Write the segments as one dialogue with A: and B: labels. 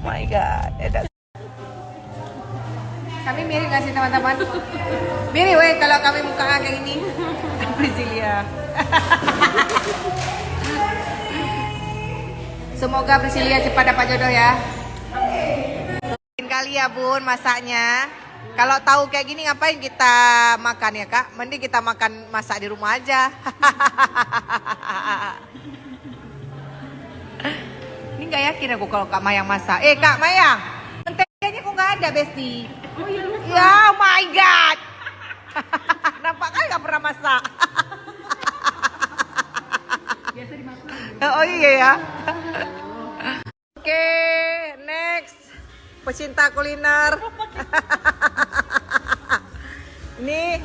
A: My God.
B: Kami mirip nggak sih teman-teman? Mirip weh kalau kami muka kayak gini. Priscilia. Semoga Priscilia cepat dapat jodoh ya. Mungkin kali ya Bun masaknya. Kalau tahu kayak gini ngapain kita makan ya Kak? Mending kita makan masak di rumah aja. Ini nggak yakin aku kalau Kak Mayang masak. Kak Mayang, menteganya kok nggak ada Besti?
A: Oh iya lupa.
B: Ya oh my God. Nampak kan nggak pernah masak.
A: Biasa dimakan.
B: Oh iya ya. Oke, next. Pecinta kuliner. Ini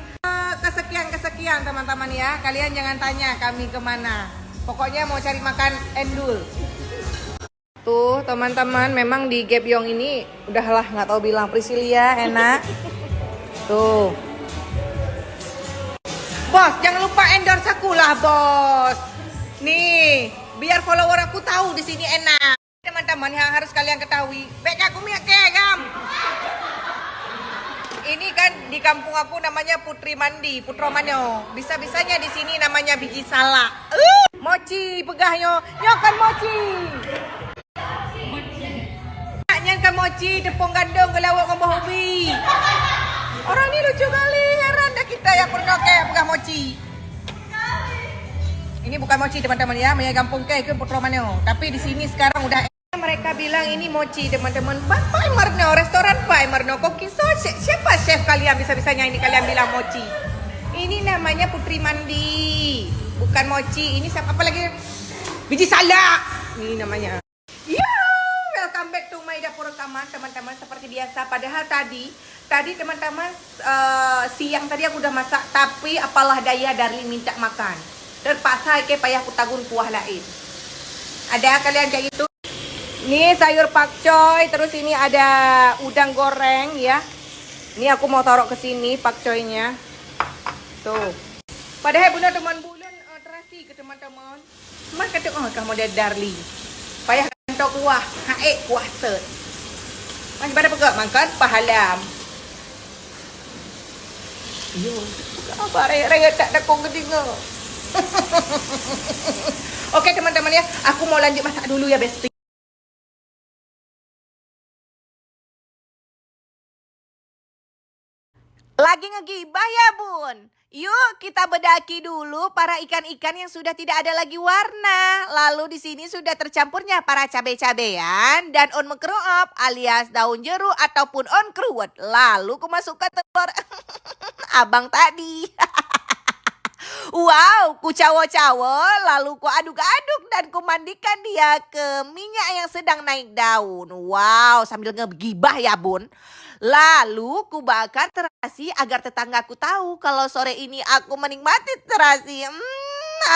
B: kesekian teman-teman ya. Kalian jangan tanya kami kemana. Pokoknya mau cari makan endul. Tuh teman-teman, memang di Gap Yong ini udahlah nggak tahu bilang Priscilia enak. Tuh. Bos, jangan lupa endorse aku lah, Bos. Nih, biar follower aku tahu di sini enak. Teman-teman yang harus kalian ketahui, baik aku miak gam. Ini kan di kampung aku namanya Putri Mandi, Putro Manyo. Bisa-bisanya di sini namanya biji salak. Mochi pegahnya, nyokan mochi. Nyokan mochi, tepung gandum gelawak ngomong hobi. Orang ini lucu kali, heran dah kita yang pernah kayak pegah mochi. Ini bukan mochi teman-teman ya, Maya Gampung ke Putro Manyo. Tapi di sini sekarang udah mereka bilang ini mochi teman-teman. Pak Marno, restoran Pak Marno, cooking sauce. Siapa chef kalian bisa-bisanya ini kalian bilang mochi? Ini namanya Putri Mandi, bukan mochi. Ini siapa apa lagi? Biji salak. Ini namanya. Ya, welcome back to my dapur rekaman teman-teman. Seperti biasa, padahal tadi teman-teman siang tadi aku udah masak, tapi apalah daya Darling minta makan. Terpaksa ke payah aku tanggung kuah lain. Ada kalian kayak gitu? Ini sayur pakcoy, terus ini ada udang goreng ya. Ini aku mau taruh ke sini pakcoynya. Tuh. Padahal bunda teman bulan terasi ke teman-teman. Mas kata kamu ada Darling. Payah kantor kuah, kuah set. Mas pada pegak makan pahalam. Yo, apa raya tak ada kong ketinggal. Oke teman-teman ya, aku mau lanjut masak dulu ya Besti. Lagi ngegibah ya Bun? Yuk kita bedaki dulu para ikan-ikan yang sudah tidak ada lagi warna. Lalu di sini sudah tercampurnya para cabai-cabean dan on mekruop alias daun jeruk ataupun on kruwet. Lalu ku masukkan telur abang tadi. Wow, ku cawo-cawo, lalu ku aduk-aduk dan ku mandikan dia ke minyak yang sedang naik daun. Wow, sambil ngegibah ya Bun. Lalu ku bakar terasi agar tetanggaku tahu kalau sore ini aku menikmati terasi.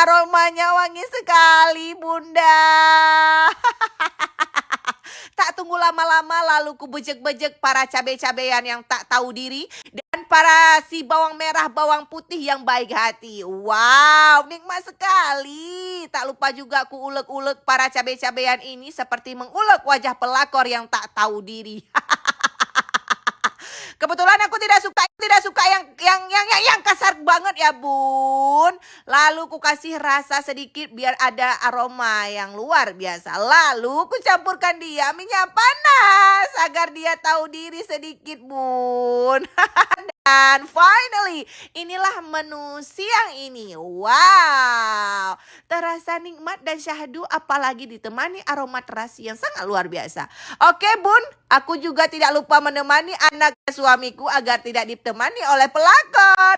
B: Aromanya wangi sekali Bunda. Tak tunggu lama-lama lalu ku bejek-bejek para cabai-cabean yang tak tahu diri dan para si bawang merah bawang putih yang baik hati. Wow, nikmat sekali. Tak lupa juga ku ulek-ulek para cabai-cabean ini seperti mengulek wajah pelakor yang tak tahu diri. Kebetulan aku tidak suka yang kasar banget ya Bun. Lalu ku kasih rasa sedikit biar ada aroma yang luar biasa. Lalu ku campurkan dia minyak panas agar dia tahu diri sedikit Bun. Dan finally, inilah menu siang ini. Wow, terasa nikmat dan syahdu apalagi ditemani aroma terasi yang sangat luar biasa. Oke Bun, aku juga tidak lupa menemani anak suamiku agar tidak ditemani oleh pelakor.